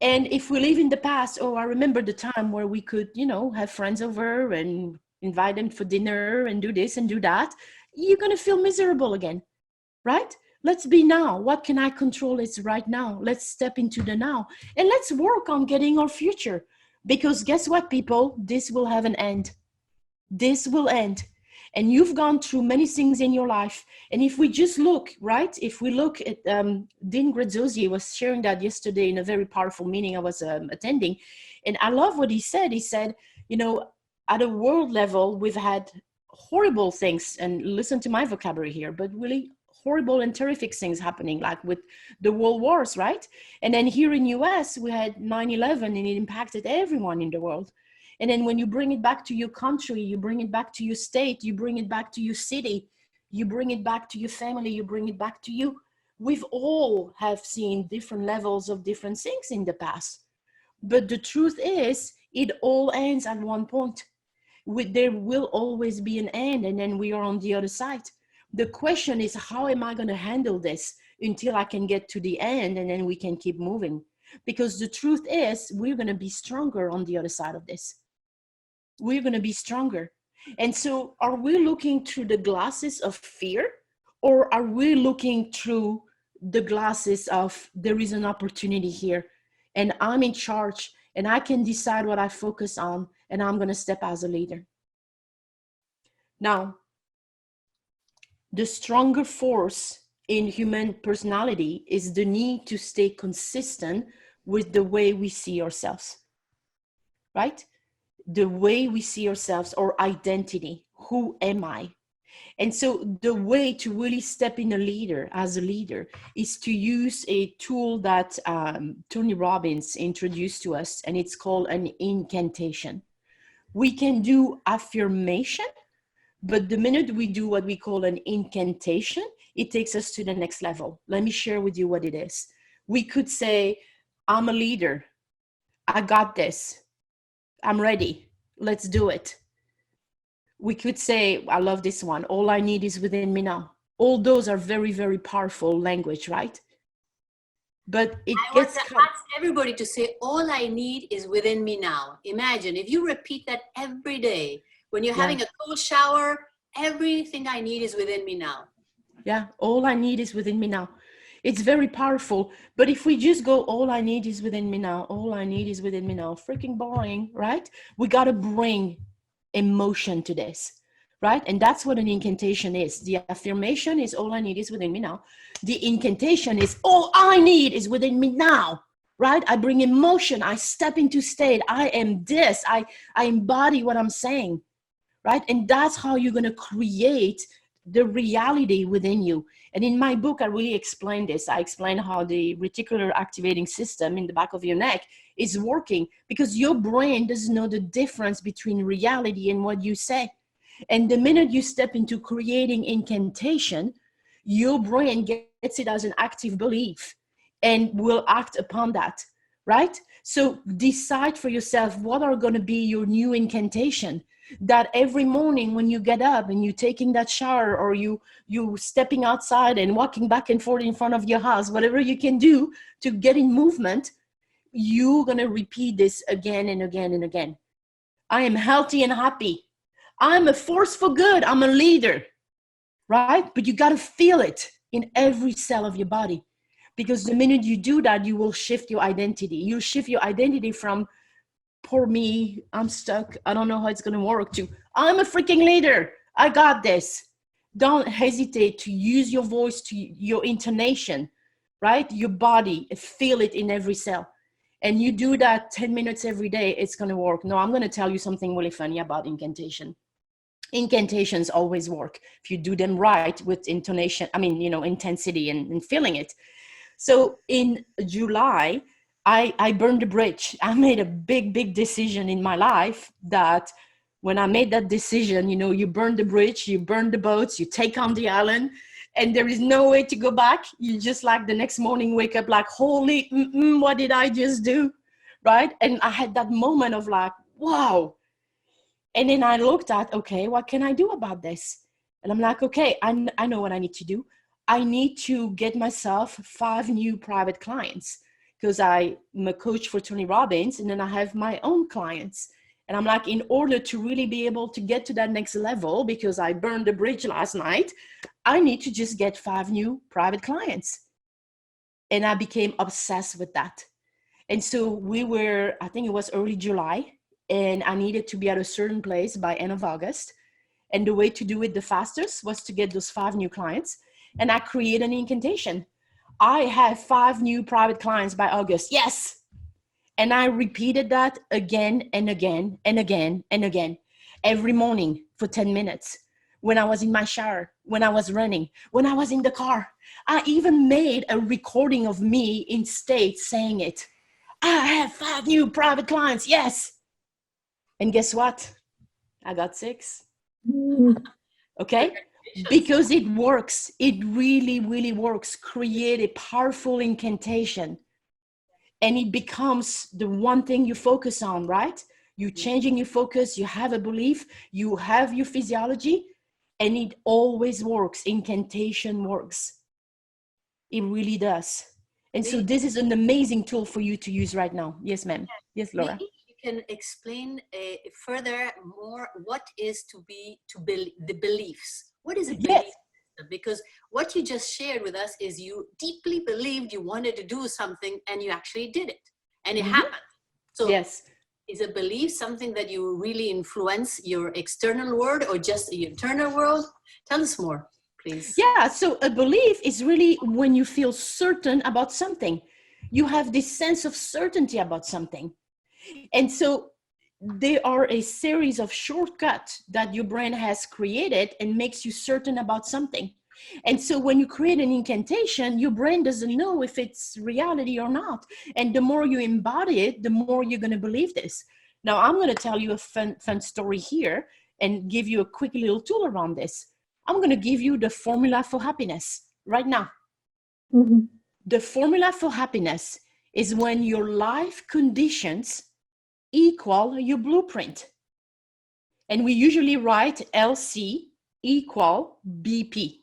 And if we live in the past, oh, I remember the time where we could, you know, have friends over and invite them for dinner and do this and do that, you're going to feel miserable again, right? Let's be now. What can I control is right now. Let's step into the now and let's work on getting our future. Because guess what, people? This will have an end. This will end. And you've gone through many things in your life. And if we just look, right? If we look at, Dean Graziosi was sharing that yesterday in a very powerful meeting I was attending. And I love what he said. He said, you know, at a world level, we've had horrible things, and listen to my vocabulary here, but really horrible and terrific things happening, like with the world wars, right? And then here in US, we had 9/11 and it impacted everyone in the world. And then when you bring it back to your country, you bring it back to your state, you bring it back to your city, you bring it back to your family, you bring it back to you. We've all have seen different levels of different things in the past. But the truth is, it all ends at one point. There will always be an end, and then we are on the other side. The question is, how am I going to handle this until I can get to the end, and then we can keep moving? Because the truth is, we're going to be stronger on the other side of this. We're going to be stronger. And so are we looking through the glasses of fear, or are we looking through the glasses of there is an opportunity here and I'm in charge and I can decide what I focus on and I'm going to step as a leader? Now, the stronger force in human personality is the need to stay consistent with the way we see ourselves, right? The way we see ourselves, or identity. Who am I? And so the way to really step in as a leader is to use a tool that Tony Robbins introduced to us, and it's called an incantation. We can do affirmation, but the minute we do what we call an incantation, it takes us to the next level. Let me share with you what it is. We could say, I'm a leader. I got this. I'm ready. Let's do it. We could say, I love this one. All I need is within me now. All those are very, very powerful language, right? But it gets... I want to ask everybody to say, all I need is within me now. Imagine if you repeat that every day, when you're having a cold shower, everything I need is within me now. Yeah, all I need is within me now. It's very powerful. But if we just go, all I need is within me now, all I need is within me now, freaking boring, right? We got to bring emotion to this, right? And that's what an incantation is. The affirmation is all I need is within me now. The incantation is all I need is within me now, right? I bring emotion. I step into state. I am this. I embody what I'm saying, right? And that's how you're going to create the reality within you. And in my book, I really explain this. I explain how the reticular activating system in the back of your neck is working, because your brain doesn't know the difference between reality and what you say. And the minute you step into creating incantation, your brain gets it as an active belief and will act upon that, right? So decide for yourself, what are going to be your new incantation, that every morning when you get up and you're taking that shower, or you stepping outside and walking back and forth in front of your house, whatever you can do to get in movement, you're going to repeat this again and again and again. I am healthy and happy. I'm a force for good. I'm a leader, right? But you got to feel it in every cell of your body, because the minute you do that, you will shift your identity. You'll shift your identity from poor me, I'm stuck, I don't know how it's going to work, to I'm a freaking leader, I got this. Don't hesitate to use your voice, to your intonation, right? Your body, feel it in every cell. And you do that 10 minutes every day, it's going to work. Now, I'm going to tell you something really funny about incantation. Incantations always work if you do them right with intonation, intensity and feeling it. So in July, I burned the bridge. I made a big decision in my life that when I made that decision, you burn the bridge, you burn the boats, you take on the island, and there is no way to go back. You just like the next morning wake up like, holy, what did I just do? Right? And I had that moment of like, wow. And then I looked at, okay, what can I do about this? And I'm like, okay, I know what I need to do. I need to get myself 5 new private clients, because I'm a coach for Tony Robbins, and then I have my own clients. And I'm like, in order to really be able to get to that next level, because I burned the bridge last night, I need to just get 5 new private clients. And I became obsessed with that. And so I think it was early July, and I needed to be at a certain place by end of August. And the way to do it the fastest was to get those 5 new clients. And I created an incantation. I have 5 new private clients by August. Yes. And I repeated that again and again and again and again, every morning for 10 minutes. When I was in my shower, when I was running, when I was in the car. I even made a recording of me in state saying it. I have 5 new private clients. Yes. And guess what? I got 6. Okay? Because it works. It really, really works. Create a powerful incantation. And it becomes the one thing you focus on, right? You're changing your focus. You have a belief. You have your physiology. And it always works. Incantation works. It really does. And so this is an amazing tool for you to use right now. Yes, ma'am. Yes, Laura. Maybe you can explain further more what is the beliefs. What is a belief? Yes. Because what you just shared with us is you deeply believed you wanted to do something and you actually did it and it happened. So yes. Is a belief something that you really influence your external world or just your internal world? Tell us more, please. Yeah, so a belief is really when you feel certain about something. You have this sense of certainty about something. And so there are a series of shortcuts that your brain has created and makes you certain about something. And so when you create an incantation, your brain doesn't know if it's reality or not. And the more you embody it, the more you're going to believe this. Now, I'm going to tell you a fun story here and give you a quick little tool around this. I'm going to give you the formula for happiness right now. Mm-hmm. The formula for happiness is when your life conditions equal your blueprint. And we usually write LC equal BP.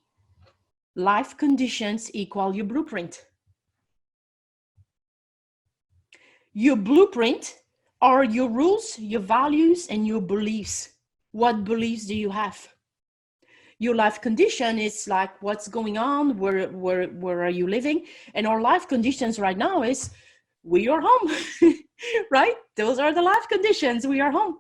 Life conditions equal your blueprint. Your blueprint are your rules, your values, and your beliefs. What beliefs do you have? Your life condition is like what's going on, where are you living? And our life conditions right now is we are home, right? Those are the life conditions, we are home.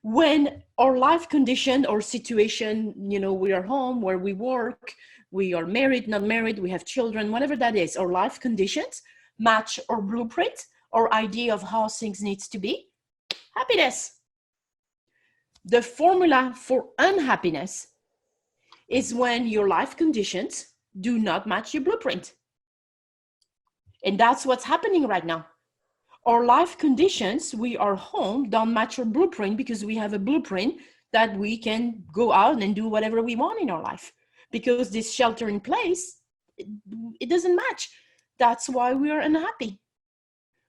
When our life condition or situation, we are home, where we work, we are married, not married, we have children, whatever that is, our life conditions match our blueprint, our idea of how things needs to be, happiness. The formula for unhappiness is when your life conditions do not match your blueprint. And that's what's happening right now. Our life conditions, we are home, don't match our blueprint because we have a blueprint that we can go out and do whatever we want in our life. Because this shelter in place, it doesn't match. That's why we are unhappy.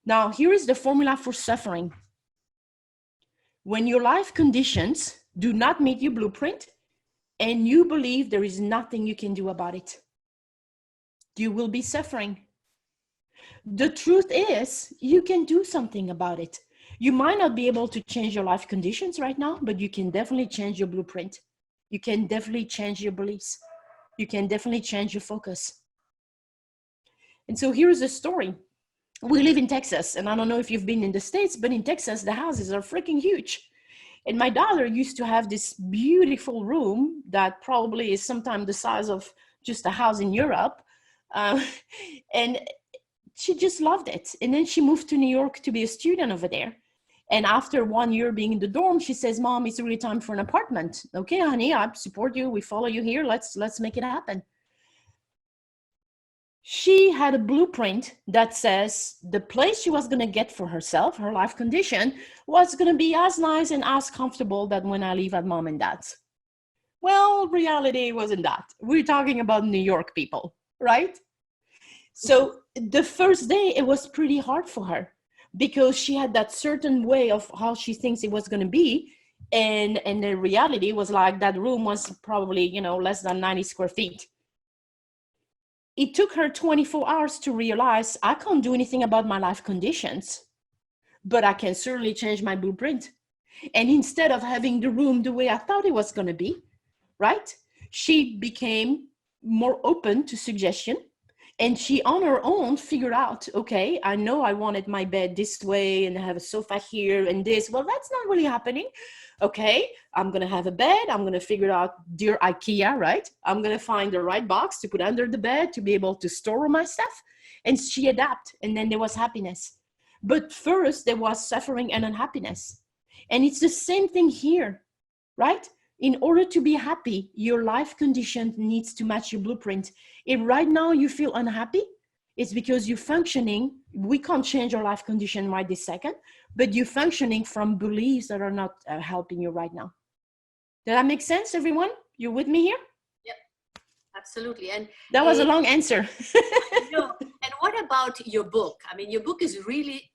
Now, here is the formula for suffering. When your life conditions do not meet your blueprint and you believe there is nothing you can do about it, you will be suffering. The truth is, you can do something about it. You might not be able to change your life conditions right now, but you can definitely change your blueprint. You can definitely change your beliefs. You can definitely change your focus. And so here's the story. We live in Texas, and I don't know if you've been in the States, but in Texas, the houses are freaking huge. And my daughter used to have this beautiful room that probably is sometimes the size of just a house in Europe. And she just loved it. And then she moved to New York to be a student over there. And after 1 year being in the dorm, she says, Mom, it's really time for an apartment. Okay, honey, I support you. We follow you here. Let's make it happen. She had a blueprint that says the place she was going to get for herself, her life condition, was going to be as nice and as comfortable that when I leave at Mom and Dad's. Well, reality wasn't that. We're talking about New York people, right? So the first day, it was pretty hard for her because she had that certain way of how she thinks it was going to be. And the reality was like that room was probably, less than 90 square feet. It took her 24 hours to realize I can't do anything about my life conditions, but I can certainly change my blueprint. And instead of having the room the way I thought it was going to be, right? She became more open to suggestion. And she, on her own, figured out, okay, I know I wanted my bed this way and I have a sofa here and this. Well, that's not really happening. Okay, I'm going to have a bed. I'm going to figure out, dear IKEA, right? I'm going to find the right box to put under the bed to be able to store my stuff. And she adapted. And then there was happiness. But first, there was suffering and unhappiness. And it's the same thing here, right? In order to be happy, your life condition needs to match your blueprint. If right now you feel unhappy, it's because you're functioning. We can't change our life condition right this second, but you're functioning from beliefs that are not helping you right now. Does that make sense, everyone? You with me here? Yep, absolutely. And that was a long answer. And what about your book? I mean, your book is really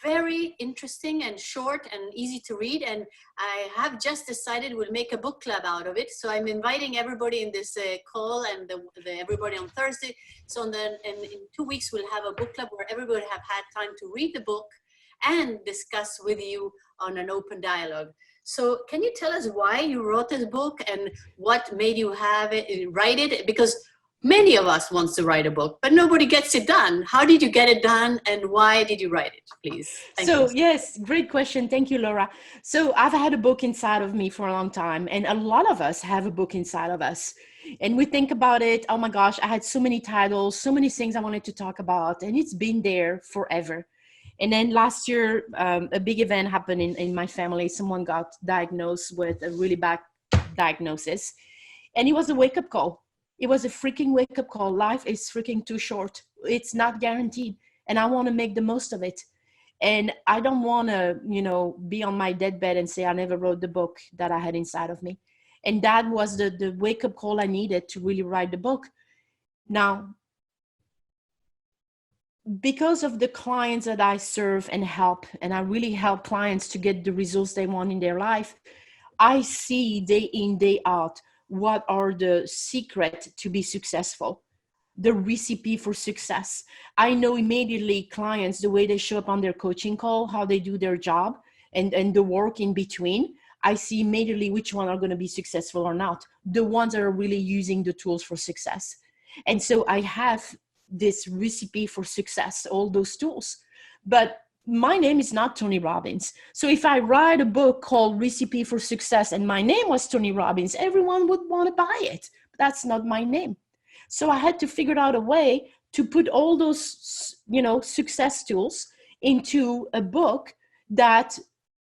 very interesting and short and easy to read. And I have just decided we'll make a book club out of it. So I'm inviting everybody in this call and everybody on Thursday. So in 2 weeks, we'll have a book club where everybody have had time to read the book and discuss with you on an open dialogue. So can you tell us why you wrote this book and what made you write it? Because many of us wants to write a book, but nobody gets it done. How did you get it done and why did you write it, please? Thank you. Yes, great question. Thank you, Laura. So I've had a book inside of me for a long time, and a lot of us have a book inside of us. And we think about it, oh my gosh, I had so many titles, so many things I wanted to talk about, and it's been there forever. And then last year, a big event happened in my family. Someone got diagnosed with a really bad diagnosis, and it was a wake-up call. It was a freaking wake-up call. Life is freaking too short. It's not guaranteed, and I want to make the most of it. And I don't want to, be on my deathbed and say I never wrote the book that I had inside of me. And that was the wake-up call I needed to really write the book. Now, because of the clients that I serve and help, and I really help clients to get the results they want in their life, I see day in, day out, what are the secrets to be successful, the recipe for success. I know immediately clients, the way they show up on their coaching call, how they do their job, and the work in between. I see immediately which one are going to be successful or not, the ones that are really using the tools for success. And so I have this recipe for success, all those tools. But my name is not Tony Robbins. So if I write a book called Recipe for Success and my name was Tony Robbins, everyone would want to buy it. But that's not my name. So I had to figure out a way to put all those, success tools into a book that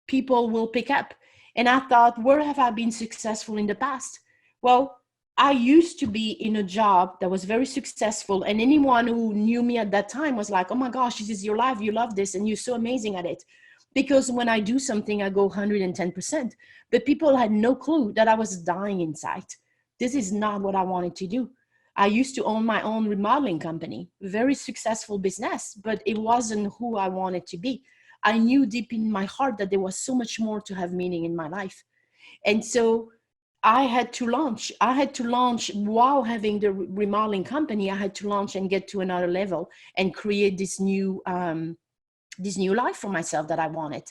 people will pick up. And I thought, where have I been successful in the past? Well, I used to be in a job that was very successful, and anyone who knew me at that time was like, oh my gosh, this is your life, you love this, and you're so amazing at it. Because when I do something, I go 110%. But people had no clue that I was dying inside. This is not what I wanted to do. I used to own my own remodeling company, very successful business, but it wasn't who I wanted to be. I knew deep in my heart that there was so much more to have meaning in my life. And so I had to launch while having the remodeling company. I had to launch and get to another level and create this new life for myself that I wanted.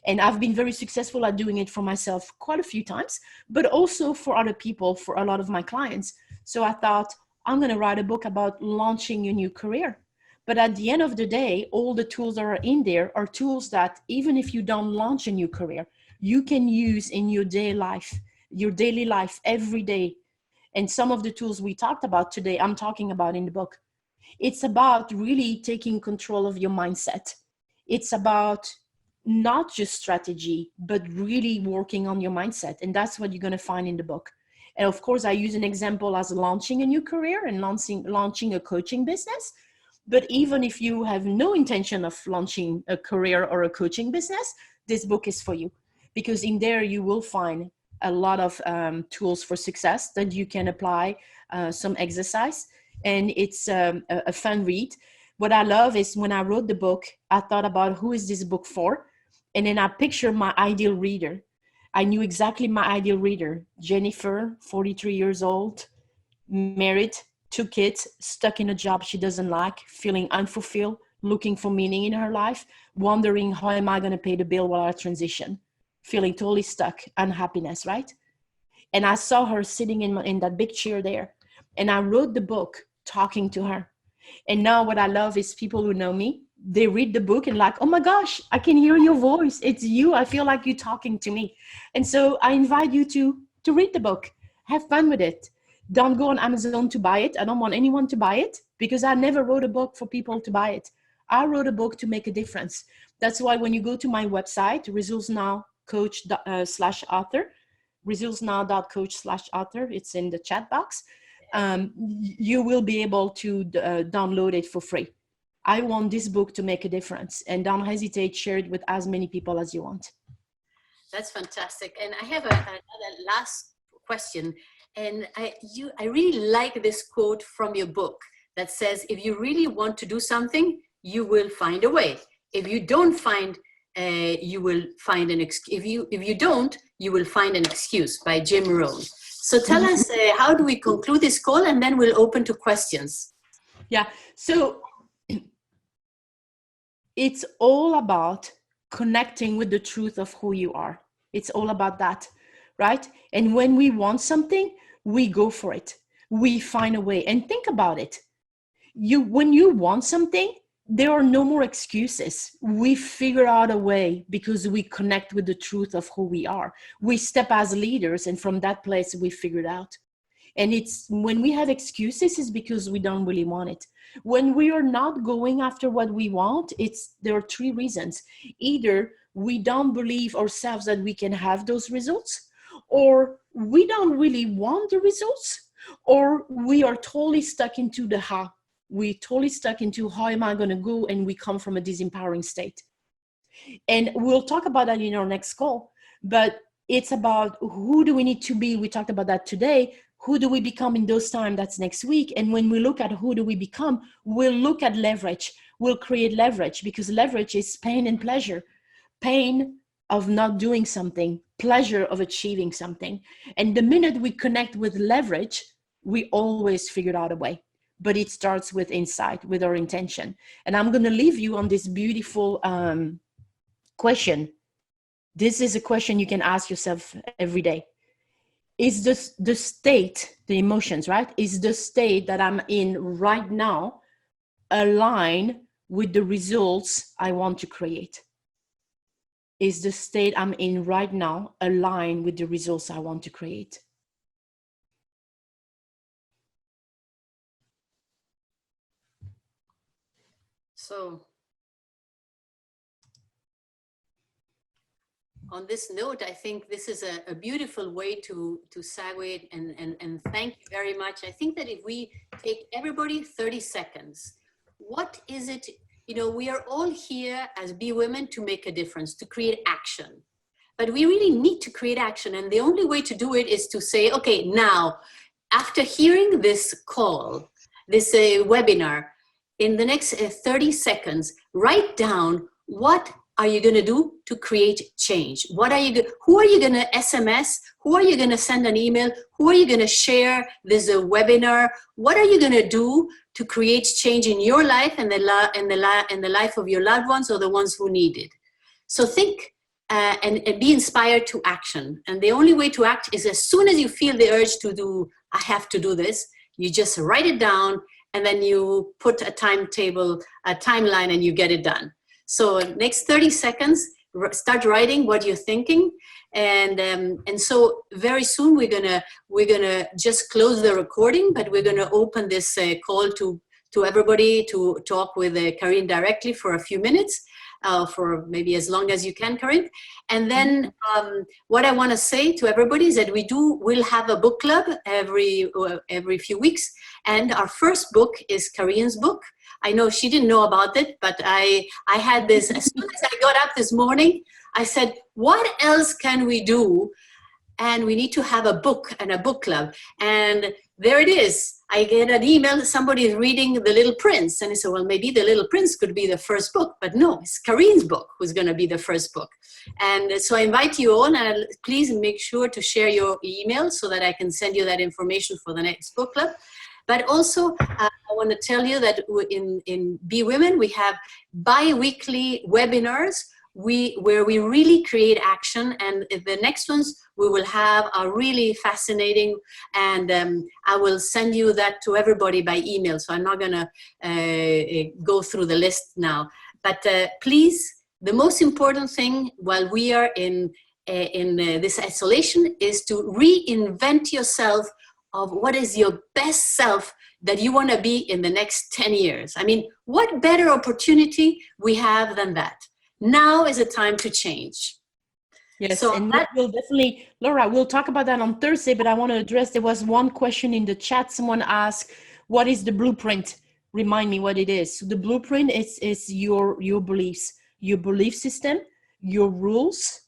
And I've been very successful at doing it for myself quite a few times, but also for other people, for a lot of my clients. So I thought, I'm going to write a book about launching your new career. But at the end of the day, all the tools that are in there are tools that even if you don't launch a new career, you can use in your daily life every day. And some of the tools we talked about today, I'm talking about in the book. It's about really taking control of your mindset. It's about not just strategy, but really working on your mindset. And that's what you're going to find in the book. And of course, I use an example as launching a new career and launching a coaching business. But even if you have no intention of launching a career or a coaching business, this book is for you. Because in there, you will find a lot of tools for success that you can apply, some exercise. And it's a fun read. What I love is when I wrote the book, I thought about who is this book for? And then I pictured my ideal reader. I knew exactly my ideal reader. Jennifer, 43 years old, married, 2 kids, stuck in a job she doesn't like, feeling unfulfilled, looking for meaning in her life, wondering how am I going to pay the bill while I transition, feeling totally stuck, unhappiness, right? And I saw her sitting in that big chair there. And I wrote the book talking to her. And now what I love is people who know me, they read the book and like, oh my gosh, I can hear your voice. It's you. I feel like you're talking to me. And so I invite you to read the book. Have fun with it. Don't go on Amazon to buy it. I don't want anyone to buy it because I never wrote a book for people to buy it. I wrote a book to make a difference. That's why when you go to my website, resultsnow.coach/author, resultsnow.coach/author, it's in the chat box. You will be able to download it for free. I want this book to make a difference, and don't hesitate, share it with as many people as you want. That's fantastic. And I have another last question. And I really like this quote from your book that says, if you really want to do something, you will find a way. If you don't find, you will find an excuse. If you don't, you will find an excuse, by Jim Rohn. So tell us, how do we conclude this call, and then we'll open to questions. Yeah, so it's all about connecting with the truth of who you are. It's all about that, right? And when we want something, we go for it. We find a way. And think about it. When you want something, there are no more excuses. We figure out a way because we connect with the truth of who we are. We step as leaders, and from that place, we figure it out. And it's when we have excuses, it's because we don't really want it. When we are not going after what we want, there are three reasons. Either we don't believe ourselves that we can have those results, or we don't really want the results, or we are totally stuck into the how. We're totally stuck into how am I going to go, and we come from a disempowering state. And we'll talk about that in our next call, but it's about who do we need to be. We talked about that today. Who do we become in those times? That's next week. And when we look at who do we become, we'll look at leverage. We'll create leverage, because leverage is pain and pleasure. Pain of not doing something, pleasure of achieving something. And the minute we connect with leverage, we always figure out a way. But it starts with insight, with our intention. And I'm going to leave you on this beautiful question. This is a question you can ask yourself every day. Is this the state, the emotions, right? Is the state that I'm in right now aligned with the results I want to create? Is the state I'm in right now aligned with the results I want to create? So on this note, I think this is a beautiful way to segue, and thank you very much. I think that if we take everybody 30 seconds, what is it, we are all here as Be Women to make a difference, to create action. But we really need to create action. And the only way to do it is to say, okay, now, after hearing this call, this webinar, in the next 30 seconds, write down what are you going to do to create change? Who are you going to SMS? Who are you going to send an email? Who are you going to share this webinar? What are you going to do to create change in your life and the life of your loved ones or the ones who need it? So think and be inspired to action. And the only way to act is as soon as you feel the urge to do, I have to do this, you just write it down, and then you put a timetable, a timeline, and you get it done. So next 30 seconds, start writing what you're thinking. And so very soon we're gonna just close the recording, but we're gonna open this call to everybody to talk with Carine directly for a few minutes, for maybe as long as you can, Carine. And then what I want to say to everybody is that we'll have a book club every few weeks, and our first book is Carine's book. I know she didn't know about it, but I had this, as soon as I got up this morning, I said, what else can we do? And we need to have a book and a book club. And there it is. I get an email, somebody is reading The Little Prince. And I said, well, maybe The Little Prince could be the first book. But no, it's Carine's book who's going to be the first book. And so I invite you all, and please make sure to share your email so that I can send you that information for the next book club. But also, I want to tell you that in Be Women, we have bi-weekly webinars where we really create action, and the next ones we will have are really fascinating, and I will send you that to everybody by email, so I'm not gonna go through the list now. But please, the most important thing while we are in this isolation is to reinvent yourself of what is your best self that you want to be in the next 10 years. I mean, what better opportunity we have than that? Now is a time to change. Yes, so and that will definitely, Laura, we'll talk about that on Thursday, but I want to address, there was one question in the chat. Someone asked, what is the blueprint? Remind me what it is. So the blueprint is your beliefs, your belief system, your rules,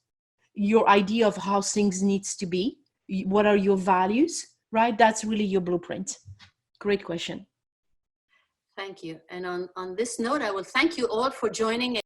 your idea of how things needs to be. What are your values, right? That's really your blueprint. Great question. Thank you. And on this note, I will thank you all for joining.